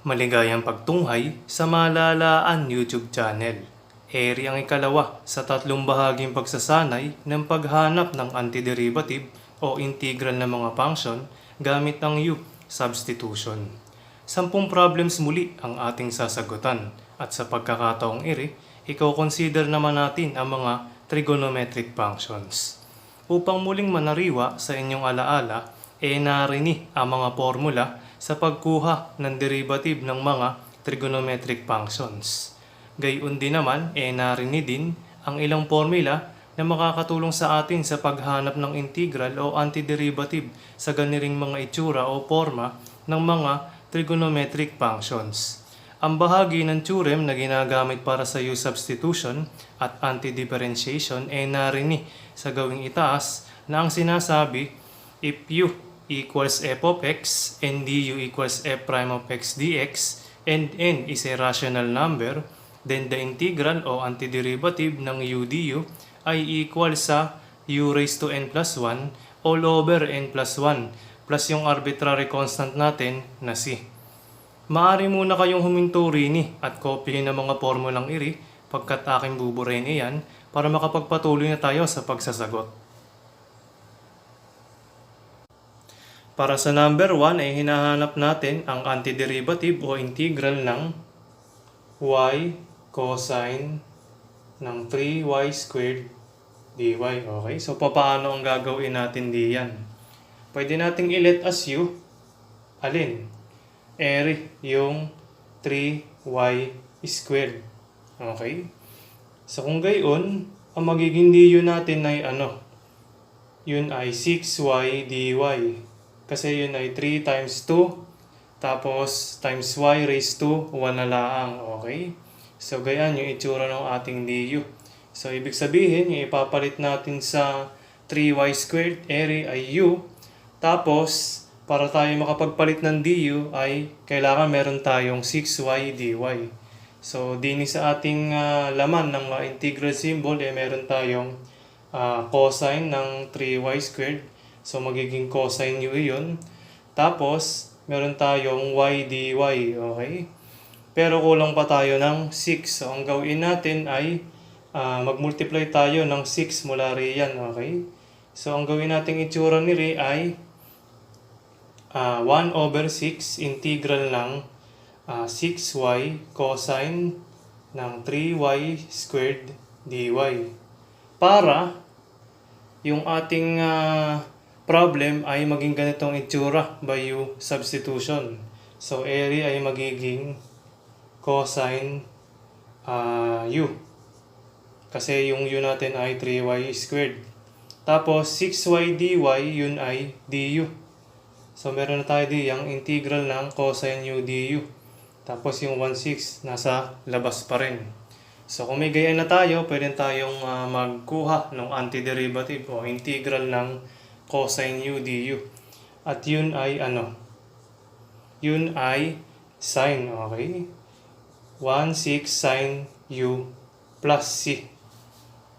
Maligayang pagtunghay sa Malalaan YouTube channel. Eri ang ikalawa sa tatlong bahaging pagsasanay ng paghanap ng antiderivative o integral na mga function gamit ang U substitution. 10 problems muli ang ating sasagutan at sa pagkakataong iri, i-consider naman natin ang mga trigonometric functions. Upang muling manariwa sa inyong alaala, narini ang mga formula sa pagkuha ng derivative ng mga trigonometric functions. Gayon din naman, narini din ang ilang formula na makakatulong sa atin sa paghanap ng integral o antiderivative sa ganiring mga itsura o forma ng mga trigonometric functions. Ang bahagi ng theorem na ginagamit para sa U substitution at antidifferentiation narini sa gawing itaas na ang sinasabi, if U equals f of x and du equals f prime of x dx and n is a rational number, then the integral o antiderivative ng u du ay equal sa u raised to n plus 1 all over n plus 1 plus yung arbitrary constant natin na c. Maaari muna kayong huminto rini at kopyahin ang mga formulang iri pagkat aking buburahin iyan para makapagpatuloy na tayo sa pagsasagot. Para sa number 1 ay hinahanap natin ang antiderivative o integral ng y cosine ng 3y squared dy. Okay, so paano ang gagawin natin diyan? Pwede nating i-let as u, alin? Yung 3y squared. Okay? So kung gayon, ang magiging du natin ay ano? Yun ay 6y dy. Kasi yun ay 3 times 2, tapos times y raised to 1 na lang. Okay? So, ganyan yung itsura ng ating du. So, ibig sabihin, yung ipapalit natin sa 3y squared area ay u. Tapos, para tayo makapagpalit ng du ay kailangan meron tayong 6y dy. So, dini sa ating laman ng integral symbol, meron tayong cosine ng 3y squared. So, magiging cosine u yun. Tapos, meron tayong y dy. Okay? Pero kulang pa tayo ng 6. So, ang gawin natin ay mag-multiply tayo ng 6 mula riyan. Okay? So, ang gawin natin itsura nili ay 1 over 6 integral ng 6y cosine ng 3y squared dy. Para yung ating problem ay maging ganitong itsura by U substitution. So, area ay magiging cosine U. Kasi yung U natin ay 3y squared. Tapos, 6y dy, yun ay du. So, meron na tayo diyang integral ng cosine U du. Tapos, yung 1/6 nasa labas pa rin. So, kung may gayaan na tayo, pwede tayong magkuha ng antiderivative o integral ng cosine u du. At yun ay ano? Yun ay sine, okay? 1/6 sine u plus c.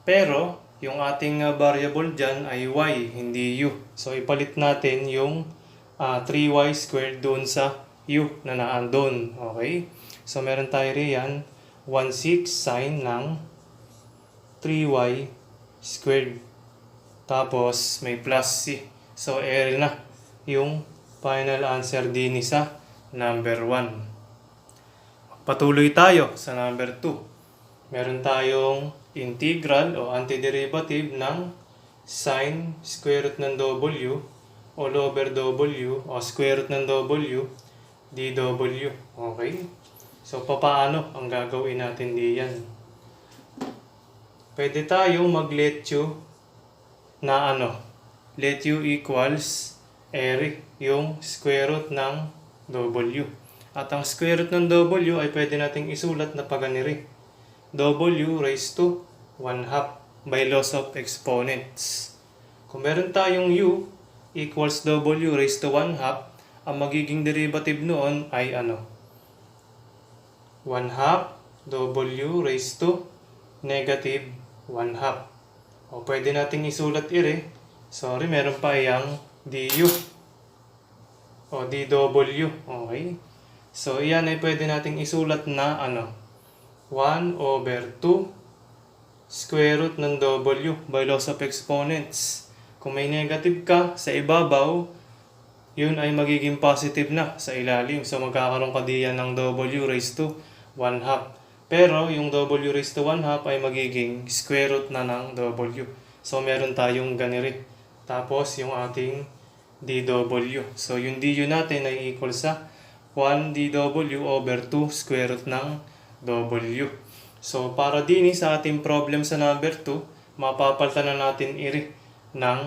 Pero, yung ating variable dyan ay y, hindi u. So, ipalit natin yung 3y squared doon sa u na naandun, okay? So, meron tayo riyan 1/6 sine ng 3y squared. Tapos, may plus c. So, area na yung final answer din sa number 1. Patuloy tayo sa number 2. Meron tayong integral o antiderivative ng sine square root ng w all over w o square root ng w dw. Okay? So, paano ang gagawin natin diyan? Pwede tayong mag-let u na ano, let u equals area, yung square root ng w. At ang square root ng w ay pwede nating isulat na paganiri. W raised to 1/2 by loss of exponents. Kung meron tayong u equals w raised to 1/2, ang magiging derivative noon ay ano? 1/2 w raised to negative 1/2. O pwede nating isulat ire. Sorry, meron pa yung du o dw. Okay? So, iyan ay pwede nating isulat na 1 over 2 square root ng W by laws of exponents. Kung may negative ka sa ibabaw, yun ay magiging positive na sa ilalim. So, magkakaroon ka diyan ng W raised to 1 half. Pero, yung W raised to 1 half ay magiging square root na ng W. So, meron tayong ganiri. Tapos, yung ating dW. So, yung du natin ay equal sa 1 dW over 2 square root ng W. So, para din sa ating problem sa number 2, mapapalitan na natin iri ng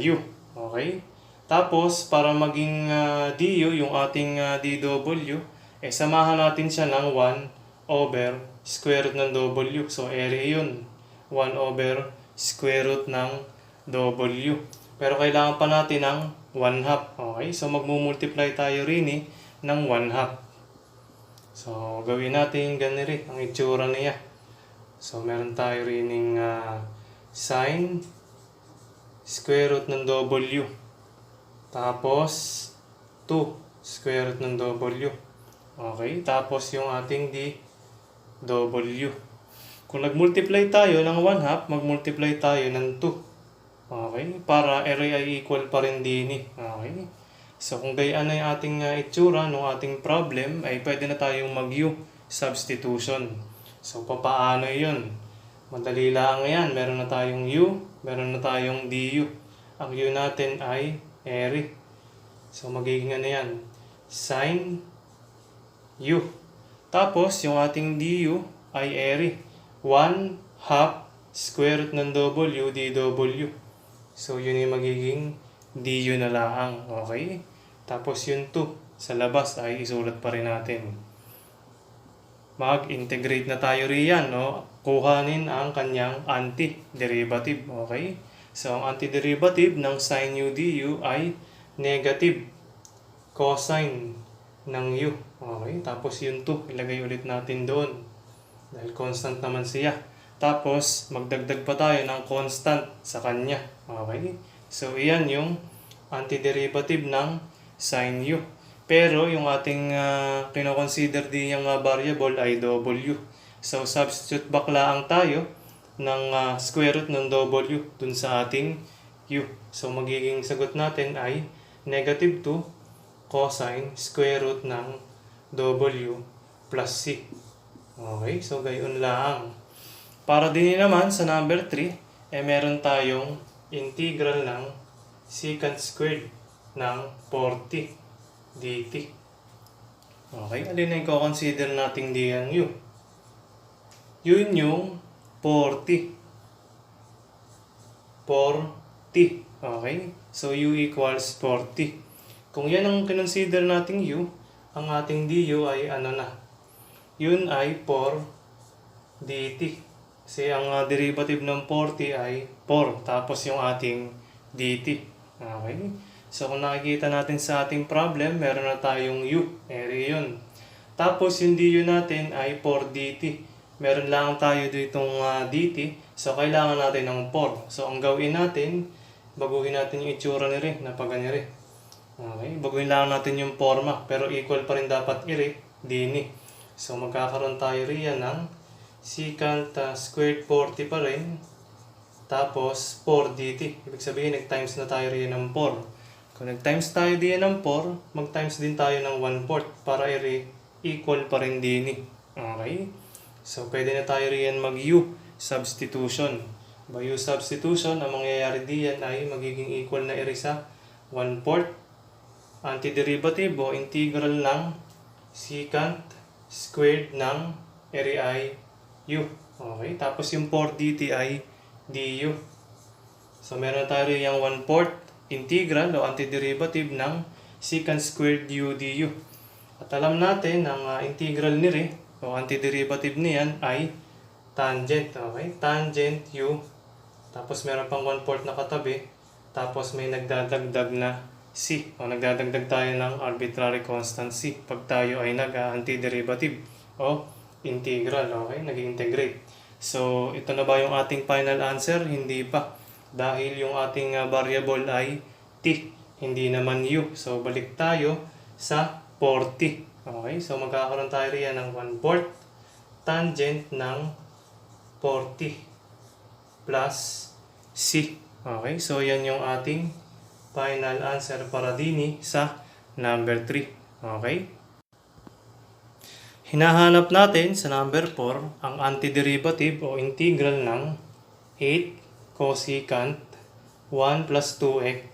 U. Okay? Tapos, para maging du, yung ating dW, samahan natin siya ng 1 over square root ng W. So, area yun. 1 over square root ng W. Pero kailangan pa natin ng 1 half. Okay? So, magmumultiply tayo rin ng 1 half. So, gawin natin ganito ang itsura niya. So, meron tayo rin ng sine square root ng W. Tapos, 2 square root ng W. Okay? Tapos, yung ating dW. Kung nag-multiply tayo ng 1 half, mag-multiply tayo ng 2. Okay? Para area ay equal pa rin din. Okay? So, kung gayaan na yung ating itsura ng ating problem, ay pwede na tayong mag-U substitution. So, papaano yun? Madali lang yan. Meron na tayong U, meron na tayong DU. Ang U natin ay area. So, magiging yan? Sin U. Tapos, yung ating DU ay area. 1 half square root ng W, dW. So, yun yung magiging DU na lang. Okay? Tapos yung 2 sa labas ay isulat pa rin natin. Mag-integrate na tayo riyan, no? Kuhanin ang kanyang antiderivative. Okay? So, ang antiderivative ng sin u du ay negative cosine ng u. Okay? Tapos yung 2, ilagay ulit natin doon. Dahil constant naman siya. Tapos, magdagdag pa tayo ng constant sa kanya. Okay? So, iyan yung antiderivative ng sin u. Pero, yung ating kinoconsider din yung variable ay W. So, substitute back lang tayo ng square root ng W dun sa ating u. So, magiging sagot natin ay negative 2 cosine square root ng W plus C. Okay? So, gayon lang. Para din naman sa number 3, meron tayong integral ng secant squared ng 40 dt. Okay, alin na yung consider natin diyan u? Yun yung 40. 40. Okay? So, u equals 40. Kung yan ang consider natin u, ang ating du ay yun ay 4 dt. Kasi ang derivative ng 40 ay 4. Tapos yung ating dt. Okay? So, kung nakikita natin sa ating problem, meron na tayong u. Area yun. Tapos, yung du natin ay 4 dt. Meron lang tayo ditong dt. So, kailangan natin ng 4. So, ang gawin natin, baguhin natin yung itsura ni Re, na pag-ganire. Okay? Baguhin lang natin yung forma. Pero equal pa rin dapat ire, dini. So, magkakaroon tayo riyan ng secant squared 40 pa rin. Tapos, 4 dt. Ibig sabihin, nag-times na tayo riyan ng 4. Kung nag-times tayo diyan ng 4, mag-times din tayo ng 1/4 para equal pa rin din. Okay? So, pwede na tayo riyan mag-U substitution. By U substitution, ang mangyayari diyan ay magiging equal na sa 1/4 antiderivative o integral ng secant squared ng area ay U. Okay? Tapos yung 4 dt ay du. So, meron tayo yung 1/4 integral o antiderivative ng secant squared u du. At alam natin, ang integral ni Re o antiderivative niyan ay tangent. Okay? Tangent u. Tapos meron pang 1/4 na katabi. Tapos may nagdadagdag na c. O nagdadagdag tayo ng arbitrary constant c pag tayo ay nag-antiderivative o integral. Okay? Nag-integrate. So, ito na ba yung ating final answer? Hindi pa. Dahil yung ating variable ay t, hindi naman u. So, balik tayo sa 40. Okay, so magkakaroon tayo riyan ng 1/4 tangent ng 40 plus C. Okay, so yan yung ating final answer para din sa number 3. Okay? Hinahanap natin sa number 4 ang antiderivative o integral ng 8 cosecant 1 plus 2x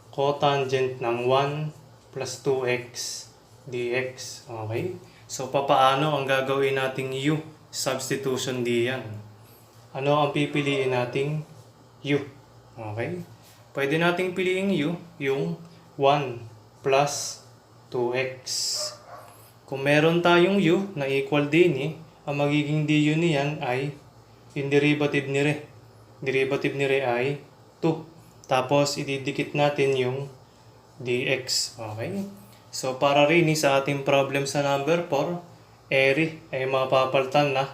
cotangent ng 1 plus 2x dx. Okay? So, papaano ang gagawin nating u? Substitution diyan. Ano ang pipiliin nating u? Okay? Pwede nating piliin u, yung 1 plus 2x. Kung meron tayong u na equal din ang magiging du niyan ay yung derivative ni re. Derivative ni re ay 2. Tapos, ididikit natin yung dx. Okay? So, para rin sa ating problem sa number 4, area ay mapapalitan na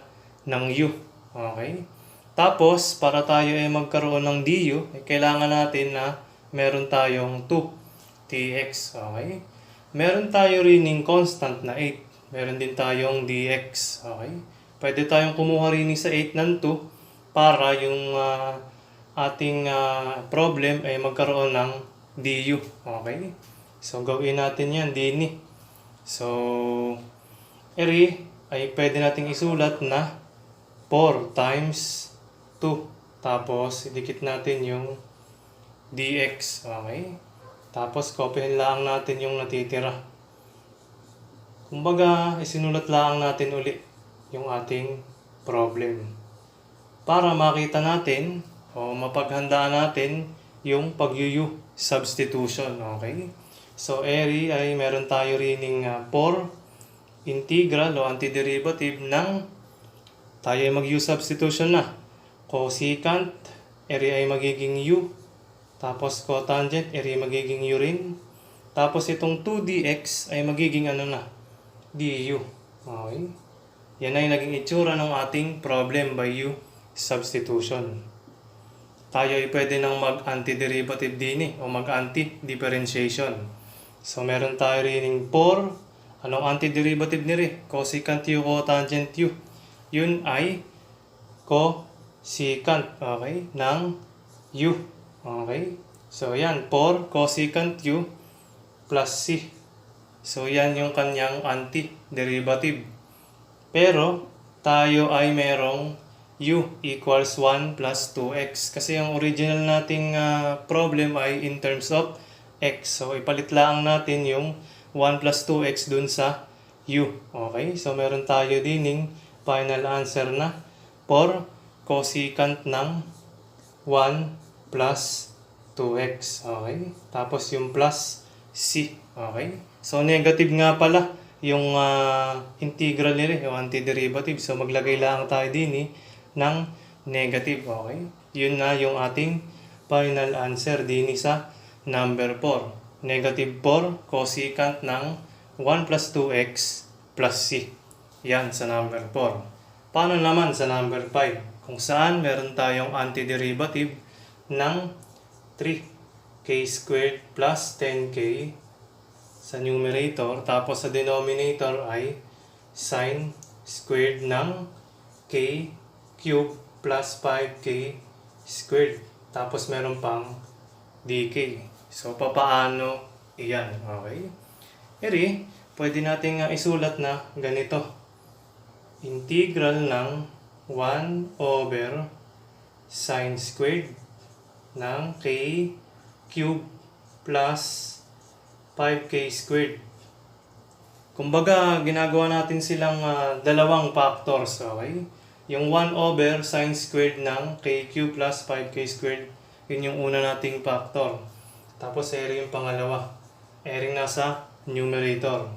ng u. Okay? Tapos, para tayo ay magkaroon ng du, kailangan natin na meron tayong 2 dx. Okay? Meron tayo rin ng constant na 8. Meron din tayong dx. Okay? Pwede tayong kumuha rin sa 8 ng 2 para yung ating problem ay magkaroon ng du. Okay? So, gawin natin yan din. So, area ay pwede nating isulat na 4 times 2. Tapos, idikit natin yung dx. Okay? Tapos, kopyahin lang natin yung natitira. Kumbaga, isinulat lang natin uli yung ating problem. Para makita natin o mapaghandaan natin yung pag-u substitution. Okay? So, area ay meron tayo rin 4 integral o antiderivative ng tayo ay mag-u substitution na. Cosecant, area ay magiging u. Tapos cotangent, area magiging u rin. Tapos itong 2dx ay magiging ano na? Du. Okay? Yan ay naging itsura ng ating problem by u substitution. Tayo ay pwede nang mag-antiderivative din o mag-anti-differentiation. So meron tayo rin 4. Anong antiderivative ni re? Cosecant u, cotangent u. Yun ay cosecant, okay, ng u. Okay? So, yan. 4 cosecant u plus c. So, yan yung kanyang antiderivative. Pero, tayo ay merong u equals 1 plus 2x. Kasi yung original nating problem ay in terms of x. So, ipalit lang natin yung 1 plus 2x dun sa u. Okay? So, meron tayo dining final answer na 4 cosecant ng 1 plus 2x. Okay? Tapos yung plus c. Okay? So, negative nga pala yung integral nila, yung antiderivative. So, maglagay lang tayo din ng negative. Okay? Yun na yung ating final answer din sa number 4. Negative 4 cosecant ng 1 plus 2x plus c. Yan sa number 4. Paano naman sa number 5? Kung saan meron tayong antiderivative ng 3k squared plus 10k sa numerator, tapos sa denominator ay sine squared ng k cube plus 5k squared. Tapos meron pang dk. So, papaano iyan? Okay? Eri, pwede natin isulat na ganito. Integral ng 1 over sine squared ng k cube plus 5k squared. Kumbaga, ginagawa natin silang dalawang factors. Okay? Yung 1 over sine squared ng k cube plus 5k squared, yun yung una nating factor. Tapos, area yung pangalawa. Area nasa numerator.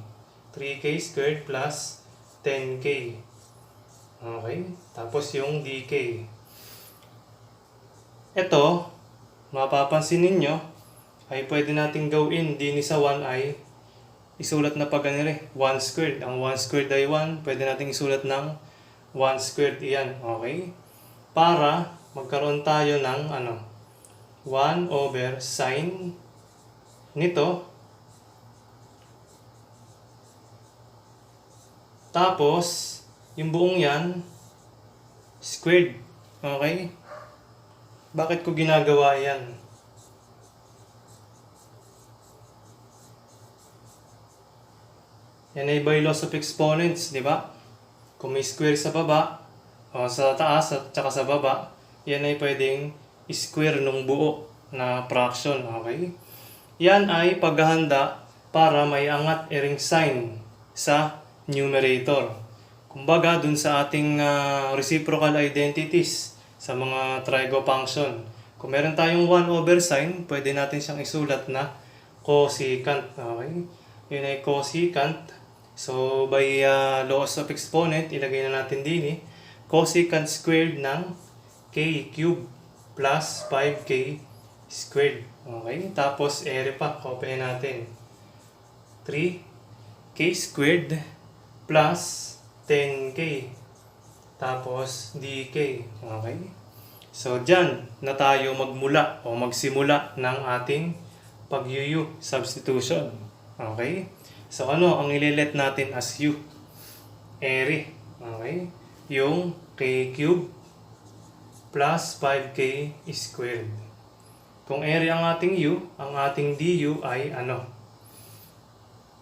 3k squared plus 10k. Okay? Tapos yung dk. Ito, mapapansin ninyo, ay pwede natin gawin din sa 1 ay isulat na pag 1 squared. Ang 1 squared ay 1, pwede natin isulat ng 1 squared iyan. Okay? Para magkaroon tayo ng 1 over sine nito Tapos, yung buong yan, squared. Okay? Bakit ko ginagawa yan? Yan ay by laws of exponents, di ba? Kung may square sa baba, o sa taas at saka sa baba, yan ay pwedeng square ng buo na fraction. Okay? Yan ay paghahanda para may angat ring sign sa numerator. Kumbaga, dun sa ating reciprocal identities sa mga trigo function. Kung meron tayong 1 over sign, pwede natin siyang isulat na cosecant. Okay? Yun ay cosecant. So, by laws of exponent, ilagay na natin din cosecant squared ng k cube plus 5k squared. Okay? Tapos, area pa. Copy natin. 3k squared plus 10k. Tapos, dk. Okay? So, dyan na tayo magmula o magsimula ng ating pag-u substitution. Okay? So, ano ang ililet natin as u? Area. Okay? Yung k cube plus 5k squared. Kung area ang ating u, ang ating du ay ano?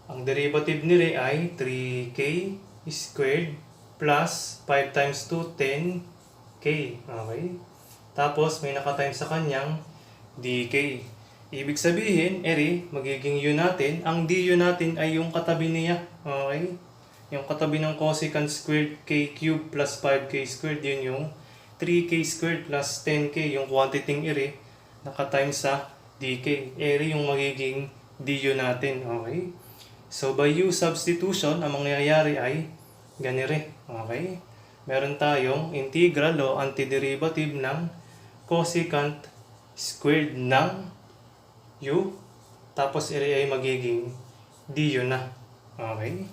Ang derivative nila ay 3k squared plus 5 times 2, 10k. Okay? Tapos, may nakatimes sa kanyang dk. Ibig sabihin, magiging u natin. Ang du natin ay yung katabi niya. Okay? Yung katabi ng cosecant squared k cube plus 5k squared, yun yung 3k squared plus 10k, yung quantity ng nakatimes sa dk. Yung magiging du natin. Okay? So, by u substitution, ang mangyayari ay ganire. Okay? Meron tayong integral o antiderivative ng cosecant squared ng u. Tapos, ay magiging du na. Okay?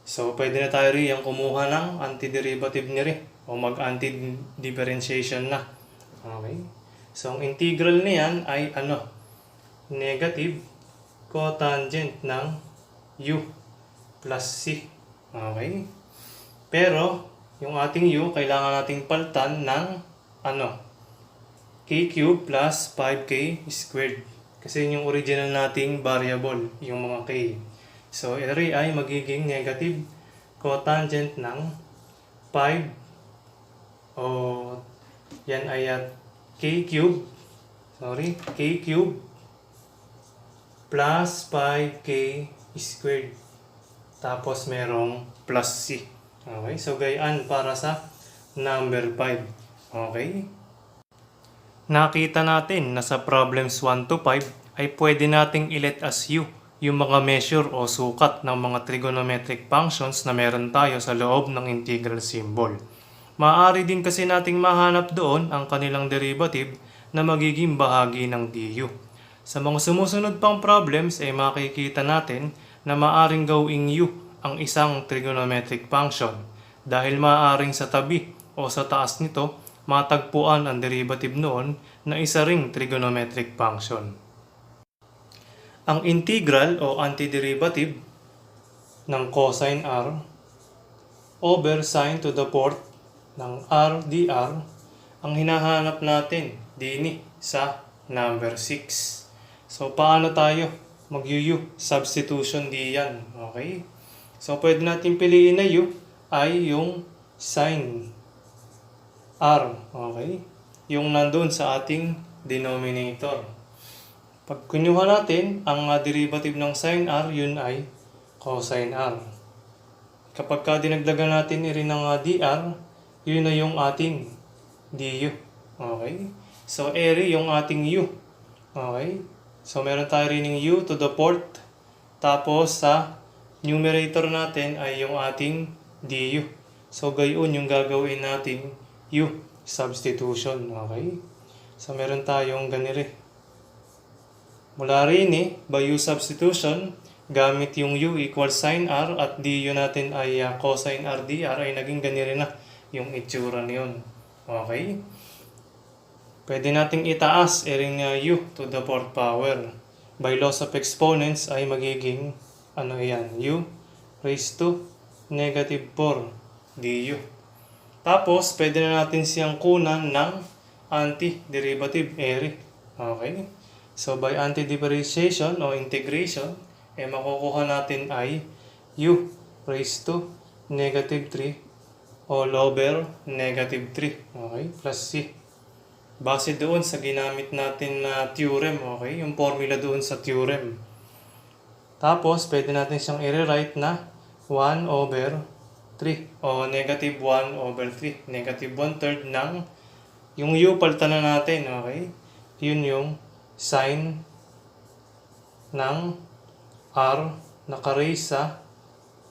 So, pwede na tayo rin kumuha ng antiderivative nire o mag-antidifferentiation na. Okay? So, ang integral niyan ay ano? Negative cotangent ng u plus c. Okay? Pero, yung ating u, kailangan nating palitan ng ano? K cube plus 5k squared. Kasi yun yung original nating variable, yung mga k. So, ay magiging negative cotangent ng 5 o yan ay k cube plus 5k squared. Tapos merong plus c. Okay? So, gayaan para sa number 5. Okay? Nakita natin na sa problems 1 to 5 ay pwede nating ilet as u yung mga measure o sukat ng mga trigonometric functions na meron tayo sa loob ng integral symbol. Maaari din kasi nating mahanap doon ang kanilang derivative na magiging bahagi ng du. Sa mga sumusunod pang problems ay makikita natin na maaaring gawing u ang isang trigonometric function dahil maaaring sa tabi o sa taas nito matagpuan ang derivative noon na isa ring trigonometric function. Ang integral o antiderivative ng cosine r over sine to the fourth ng r dr ang hinahanap natin din sa number 6. So, paano tayo mag-u substitution diyan? Okay? So, pwede natin piliin na u ay yung sine r. Okay? Yung nandun sa ating denominator. Pag kunyuha natin, ang derivative ng sine r, yun ay cosine r. Kapag dinagdagan natin rin ng dr, yun na yung ating du. Okay? So, yung ating u. Okay? So, meron tayo rin ng u to the fourth. Tapos, sa numerator natin ay yung ating du. So, gayon yung gagawin nating u substitution. Okay? So, meron tayong ganire. Mula rin by u substitution, gamit yung u equals sine r at du natin ay cosine r dr ay naging ganire na yung itsura niyon. Okay? Pwede nating itaas ring u to the fourth power. By laws of exponents ay magiging ano yan? U raised to negative 4 du. Tapos, pwede na natin siyang kunan ng antiderivative area. Okay? So, by antidifferentiation o integration, makukuha natin ay u raised to negative 3 all over negative 3. Okay? Plus c. Base doon sa ginamit natin na theorem. Okay? Yung formula doon sa theorem. Tapos, pwede natin siyang i-rewrite na 1 over 3 o negative 1 over 3. Negative 1/3 ng yung u palitan na natin. Okay? Yun yung sine ng r naka-raise sa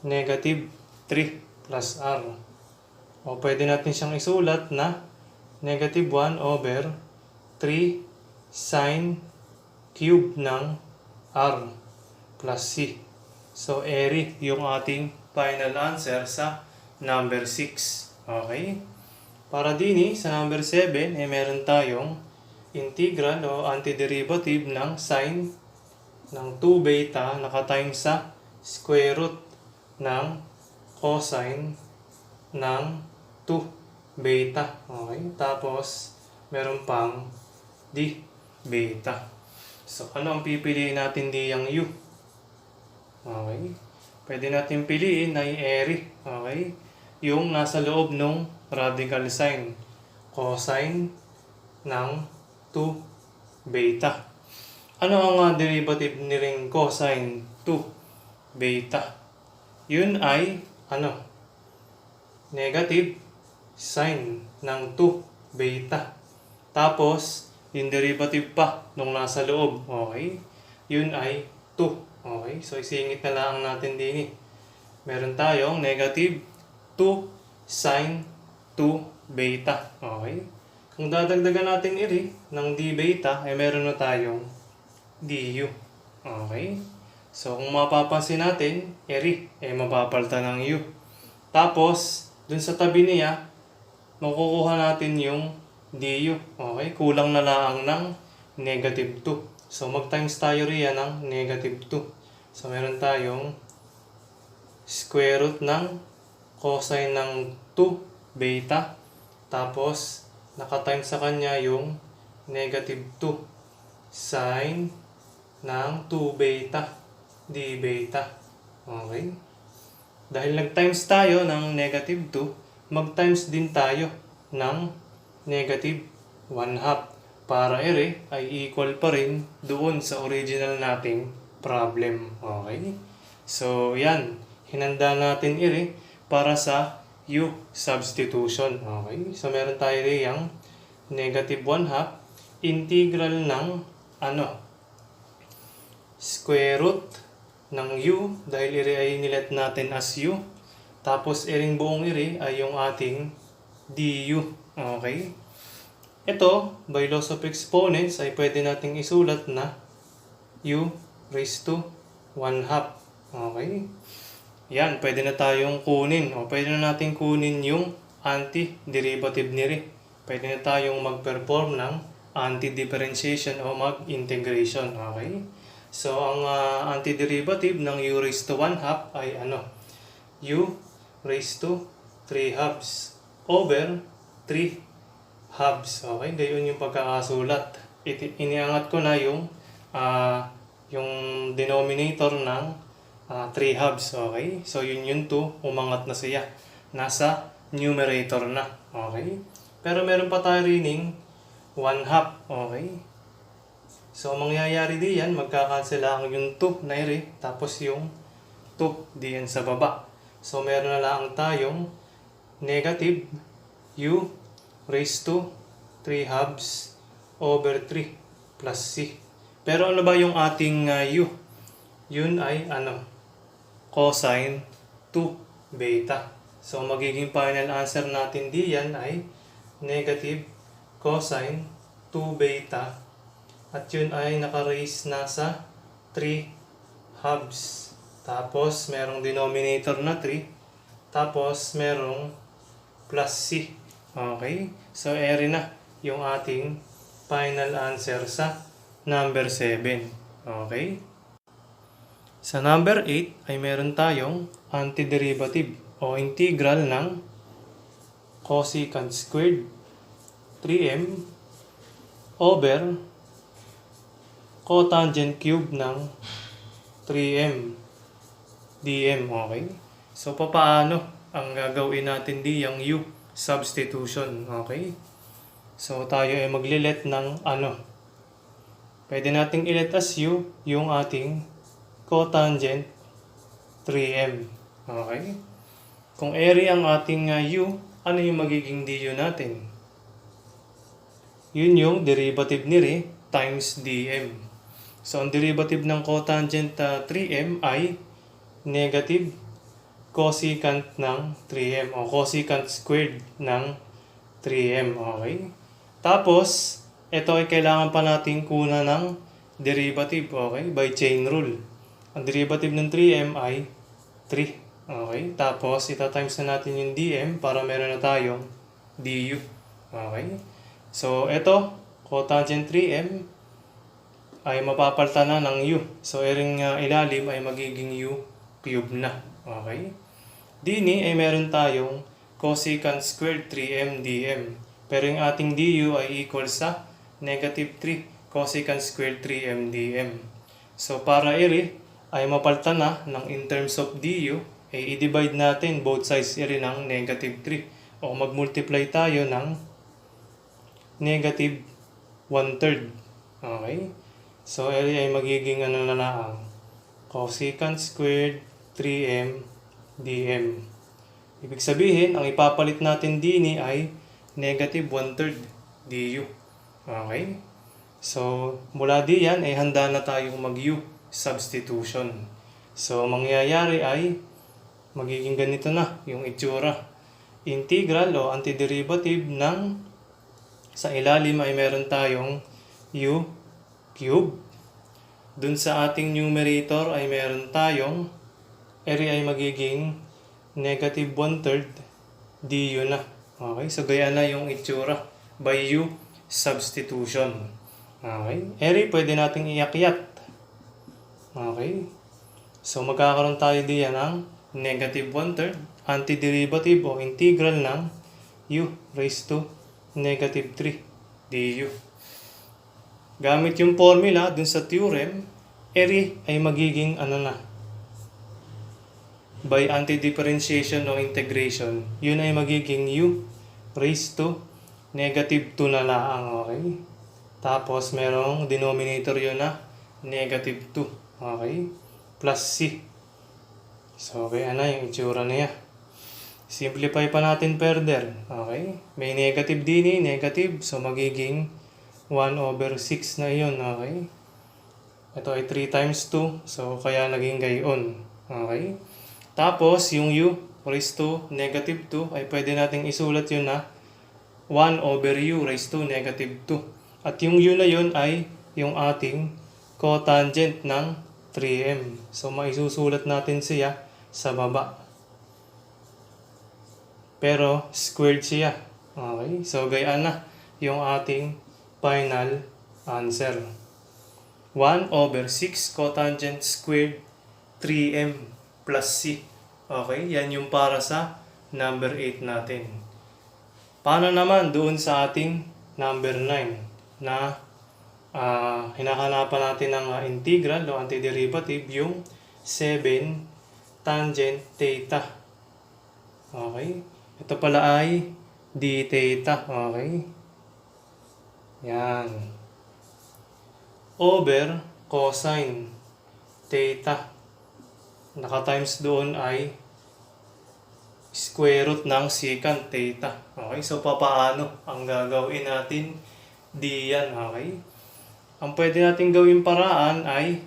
negative 3 plus r. O pwede natin siyang isulat na negative 1 over 3 sine cube ng r plus c. So, area yung ating final answer sa number 6. Okay? Para din sa number 7, meron tayong integral o antiderivative ng sine ng 2 beta nakatimes sa square root ng cosine ng 2 beta. Okay? Tapos, meron pang d beta. So, ano ang pipiliin natin diyang u? Okay? Pwede natin piliin ay area. Okay? Yung nasa loob ng radical sign. Cosine ng 2 beta. Ano ang derivative ni ring cosine 2 beta? Yun ay negative sine ng 2 beta. Tapos, yung derivative pa nung nasa loob. Okay? Yun ay 2. Okay? So, isingit na lang natin din. Meron tayong negative 2 sine 2 beta. Okay? Kung dadagdagan natin iri ng d beta, meron na tayong du. Okay? So, kung mapapansin natin, iri, mapapalitan ng u. Tapos, dun sa tabi niya, makukuha natin yung du. Okay? Kulang na lang ng negative 2. So, mag-times tayo riyan ng negative 2. So, meron tayong square root ng cosine ng 2 beta. Tapos, nakatimes sa kanya yung negative 2 sine ng 2 beta d beta. Okay? Dahil nag-times tayo ng negative 2, mag-times din tayo ng negative 1/2 para ere ay equal pa rin doon sa original nating problem. Okay? So, yan. Hinanda natin ere para sa u substitution. Okay? So, meron tayo riyang negative 1/2 integral ng square root ng u dahil ere ay nilet natin as u. Tapos, ereng buong ere ay yung ating du. Okay? Ito, by laws of exponents, ay pwede nating isulat na u raised to 1/2. Okay? Yan, pwede na tayong kunin. O pwede na natin kunin yung antiderivative nire. Pwede na tayong mag-perform ng antidifferentiation o mag-integration. Okay? So, ang antiderivative ng u raised to 1/2 ay u raised to 3 halves over 3 halves. Okay, gayon yung pagkakasulat. Iniangat ko na yung denominator ng 3 halves. Okay, so yun 2, umangat na siya. Nasa numerator na. Okay, pero meron pa tayo rining 1/2. Okay, so mangyayari diyan, magkakancel lang yung 2 na ire, tapos yung 2 diyan sa baba. So meron na lang tayong negative u raised to 3 halves over 3 plus c. Pero ano ba yung ating u? Yun ay cosine 2 beta. So magiging final answer natin diyan ay negative cosine 2 beta. At yun ay naka-raise na sa 3 halves. Tapos merong denominator na 3. Tapos merong plus c. Okay? So, ere na yung ating final answer sa number 7. Okay? Sa number 8 ay meron tayong antiderivative o integral ng cosecant squared 3m over cotangent cube ng 3m dm. Okay? So, papaano ang gagawin natin diyang u? Substitution. Okay? So, tayo ay maglilet ng pwede nating ilet as u yung ating cotangent 3m. Okay? Kung area ang ating u, ano yung magiging du natin? Yun yung derivative ni Re times dm. So, ang derivative ng cotangent 3m ay negative cosecant ng 3m o cosecant squared ng 3m. Okay? Tapos, ito ay kailangan pa natin kunan ng derivative. Okay? By chain rule. Ang derivative ng 3m ay 3. Okay? Tapos, ita-times na natin yung dm para meron na tayong du. Okay? So, ito, cotangent 3m ay mapapalitan na ng u. So, ering ilalim ay magiging u cube na. Okay? Dini ay meron tayong cosecant squared 3m dm. Pero yung ating du ay equal sa negative 3 cosecant squared 3m dm. So, para ere ay mapalitan na ng in terms of du, ay i-divide natin both sides ere ng negative 3. O mag-multiply tayo ng negative 1/3. Okay? So, area ay magiging na lang, cosecant squared 3m dm. Ibig sabihin, ang ipapalit natin din ay negative 1/3 du. Okay? So, mula diyan ay handa na tayong mag-u substitution. So, mangyayari ay magiging ganito na yung itsura. Integral o antiderivative ng sa ilalim ay meron tayong u cube. Dun sa ating numerator ay meron tayong area ay magiging negative 1/3 du na. Okay? So, gaya na yung itsura by u substitution. Okay? Area pwede nating iakyat. Okay? So, magkakaroon tayo diyan ng negative 1/3 antiderivative o integral ng u raised to negative 3 du. Gamit yung formula dun sa theorem, area ay magiging by antidifferentiation o integration, yun ay magiging u raised to negative 2 na lang. Okay? Tapos merong denominator yun na negative 2. Okay? Plus c. So, kaya na yung itsura niya. Simplify pa natin further. Okay? May negative din negative. So, magiging 1/6 na yun. Okay? Ito ay 3 times 2. So, kaya naging gayon. Okay? Tapos, yung u raised to negative 2 ay pwede nating isulat yun na 1/u raised to negative 2. At yung u na yun ay yung ating cotangent ng 3m. So, maisusulat natin siya sa baba. Pero, squared siya. Okay? So, gayaan na yung ating final answer. 1/6 cotangent squared 3m plus c. Okay? Yan yung para sa number 8 natin. Paano naman doon sa ating number 9 na hinahanapan natin ng integral o antiderivative yung 7 tangent theta. Okay? Ito pala ay d theta. Okay? Yan. Over cosine theta. Naka-times doon ay square root ng secant theta. Okay? So, papaano ang gagawin natin diyan? Okay? Ang pwede natin gawin paraan ay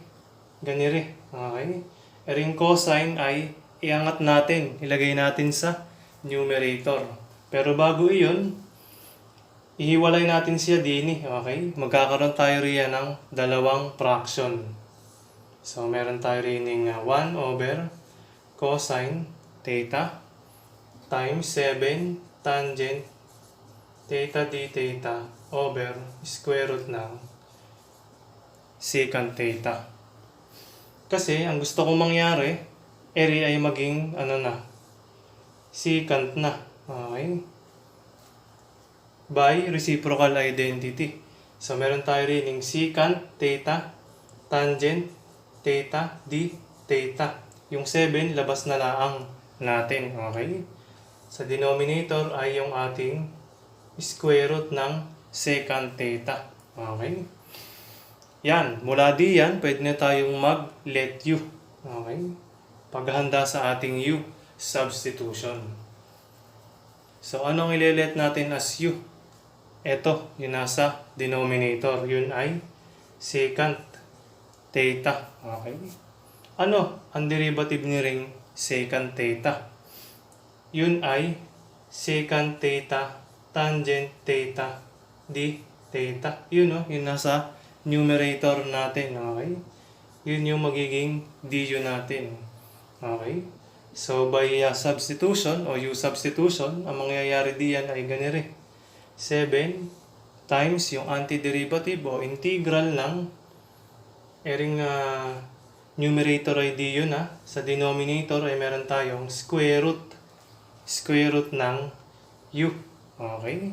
ganire. Okay? Ring cosine ay iangat natin. Ilagay natin sa numerator. Pero bago iyon, ihiwalay natin siya din. Okay? Magkakaroon tayo riyan ng dalawang fraction. So, meron tayo rin 1 over cosine theta times 7 tangent theta d theta over square root ng secant theta. Kasi, ang gusto kong mangyari, area ay maging secant na. Okay? By reciprocal identity. So, meron tayo rin yung secant theta, tangent theta, d theta. Yung 7, labas na laang natin. Okay? Sa denominator ay yung ating square root ng secant theta. Okay? Yan. Mula diyan, pwede na tayong mag-let u. Okay? Paghahanda sa ating u substitution. So, anong ile-let natin as u? Ito, yung nasa denominator. Yun ay secant theta. Okay? Ano ang derivative ni ring secant theta? Yun ay secant theta tangent theta d theta. Yun yung nasa numerator natin. Okay? Yun yung magiging du natin. Okay? So, by substitution o u substitution, ang mangyayari diyan ay ganire. 7 times yung antiderivative o integral ng numerator ay d yun sa denominator ay meron tayong square root ng u. Okay?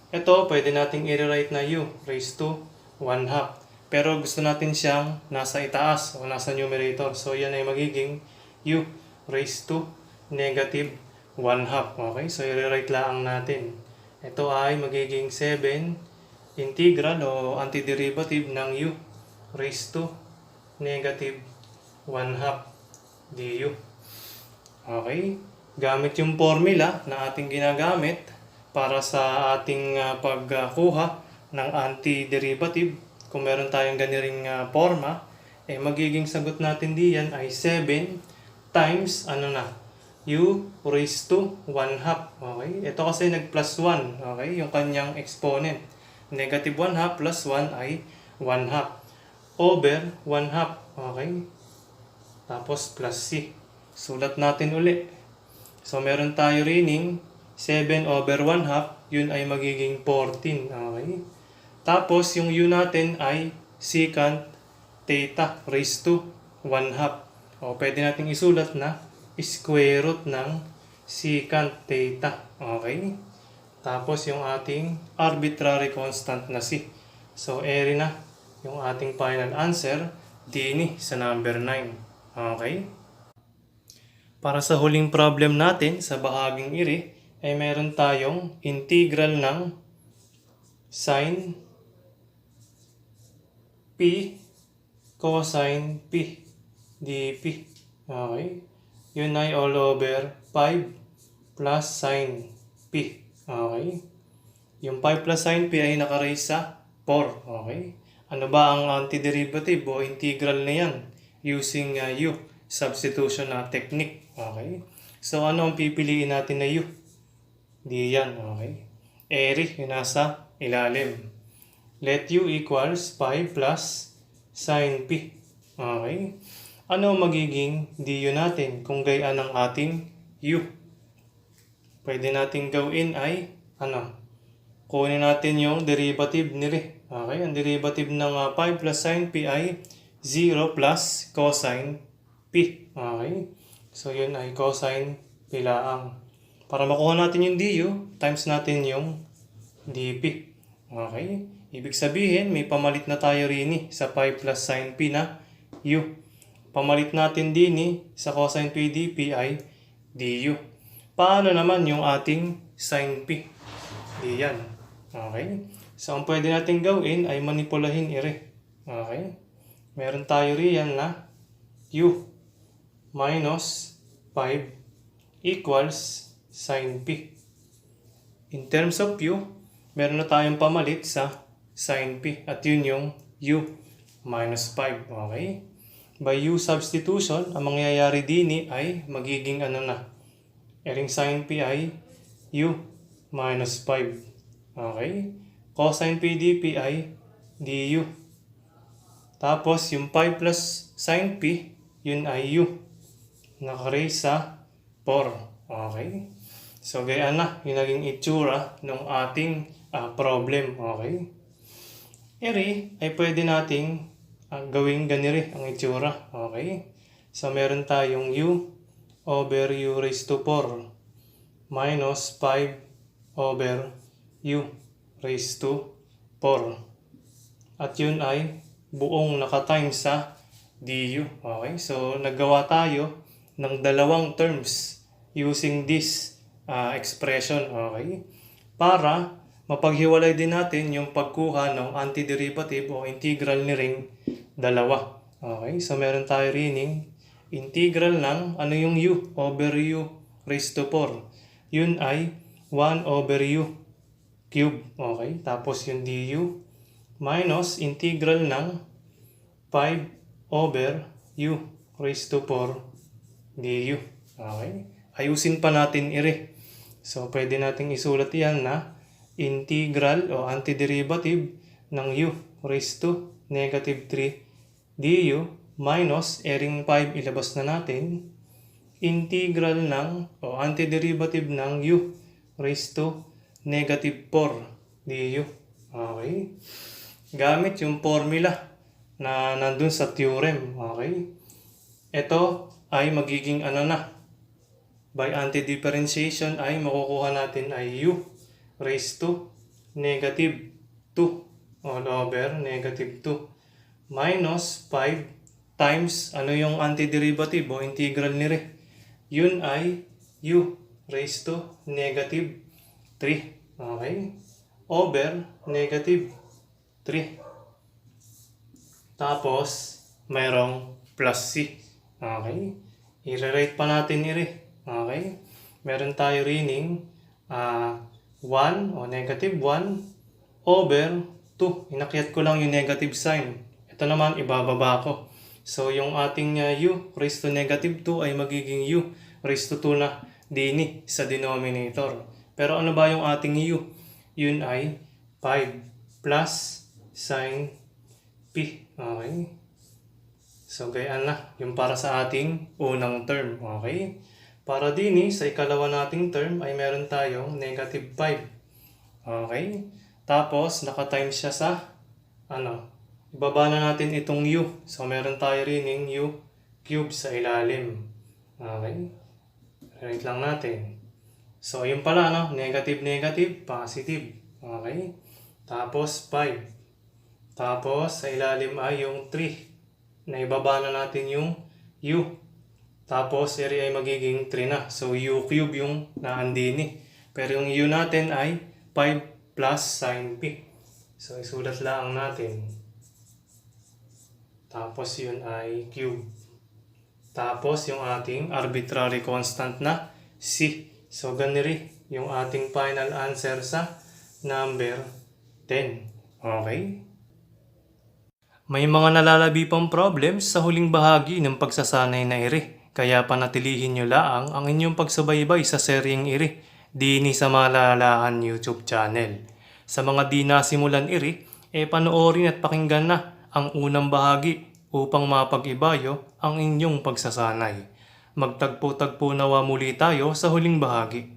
Ito, pwede nating i-rewrite na u raised to 1/2. Pero gusto natin siyang nasa itaas o nasa numerator. So, yan ay magiging u raised to negative 1/2. Okay? So, i-rewrite lang natin. Ito ay magiging 7 integral o antiderivative ng u raised to negative 1/2 du. Okay? Gamit yung formula na ating ginagamit para sa ating pagkuha ng antiderivative. Kung meron tayong ganiring forma, magiging sagot natin diyan ay 7 times u raised to 1/2. Okay? Ito kasi nag-plus 1. Okay? Yung kanyang exponent. Negative 1/2 plus 1 ay 1/2. Over 1/2. Okay? Tapos plus c. Sulat natin uli. So, meron tayo rin 7 over 1/2. Yun ay magiging 14. Okay? Tapos, yung u natin ay secant theta raised to 1/2. O, pwede natin isulat na square root ng secant theta. Okay? Tapos yung ating arbitrary constant na c. So, eri na yung ating final answer din sa number 9. Okay? Para sa huling problem natin sa bahaging iri, ay meron tayong integral ng sin p cosine p dp. Okay? Yun ay all over 5 plus sin p. Okay? Yung 5 plus sin p ay nakaraise sa 4. Okay? Ano ba ang antiderivative o integral na yan? Using u substitution na technique. Okay? So, ano ang pipiliin natin na u? Di yan. Okay? Eri, yung nasa ilalim. Let u equals 5 plus sin p. Okay? Ano magiging du natin kung gayaan ng ating u? Pwede natin gawin ay, kunin natin yung derivative nila. Okay? Ang derivative ng 5 plus sin p ay 0 plus cosine p. Okay? So, yun ay cosine p laang. Para makuha natin yung du, times natin yung dp. Okay? Ibig sabihin, may pamalit na tayo rin sa 5 plus sin p na u. Pamalit natin din sa cosine p dp ay du. Paano naman yung ating sin p? Diyan. Okay? So, ang pwede natin gawin ay manipulahin ire. Okay? Meron tayo riyan na u minus 5 equals sin p. In terms of u, meron na tayong pamalit sa sin p. At yun yung u minus 5. Okay? By u substitution, ang mangyayari din ay magiging Ering sin p ay u minus 5. Okay? Cosine p dp ay du. Tapos, yung 5 plus sin p, yun ay u. Nakaraise sa 4. Okay? So, gaya na, yung naging itsura ng ating problem. Okay? Eri, ay pwede nating gawing ganire ang itsura. Okay? So, meron tayong u over u raised to 4 minus 5 over u raised to 4. At yun ay buong nakatimes sa du. Okay, so naggawa tayo ng dalawang terms using this expression. Okay, para mapaghiwalay din natin yung pagkuha ng antiderivative o integral ni ring dalawa. Okay, so meron tayo ring integral ng ano yung u over u raised to 4. Yun ay 1 over u cube. Okay, tapos yung du minus integral ng 5 over u raised to 4 du. Okay, ayusin pa natin ire. So pwede nating isulat yan na integral o antiderivative ng u raised to negative 3 du minus ring 5 ilabas na natin integral ng o antiderivative ng u raised to negative 4 du. Okay, gamit yung formula na nandun sa theorem. Okay, ito ay magiging ano na, by antidifferentiation ay makukuha natin ay u raised to negative 2 all over negative 2 minus 5 times ano yung antiderivative o integral ni re. Yun ay u raised to negative 3. Okay, over negative 3. Tapos mayroong plus c. Okay, i-rewrite pa natin ire. Okay, meron tayo ring 1 o negative 1 over 2. Inakyat ko lang yung negative sign. Ito naman ibababa ko. So yung ating u raised to negative 2 ay magiging u raised to 2 na dini sa denominator. Pero ano ba yung ating u? Yun ay 5 plus sin p. Okay, so gayaan na yung para sa ating unang term. Okay, para dini sa ikalawa nating term ay meron tayong negative 5. Okay, tapos nakatimes siya sa ano, ibaba na natin itong u. So meron tayo ring u cube sa ilalim. Okay, write lang natin. So yun pala, no? Negative, negative, positive. Okay, tapos 5. Tapos sa ilalim ay yung 3. Na ibaba na natin yung u. Tapos area ay magiging 3 na. So u cube yung naandini. Pero yung u natin ay 5 plus sin p. So isulat lang natin. Tapos yun ay cube. Tapos yung ating arbitrary constant na c. So ganiri yung ating final answer sa number 10. Okay? May mga nalalabi pang problems sa huling bahagi ng pagsasanay na ire. Kaya panatilihin nyo laang ang inyong pagsubaybay sa seryeng ire dini sa Malalahan YouTube channel. Sa mga di nasimulan ire, panoorin at pakinggan na ang unang bahagi upang mapag-ibayo ang inyong pagsasanay. Magtagpo-tagpo nawa muli tayo sa huling bahagi.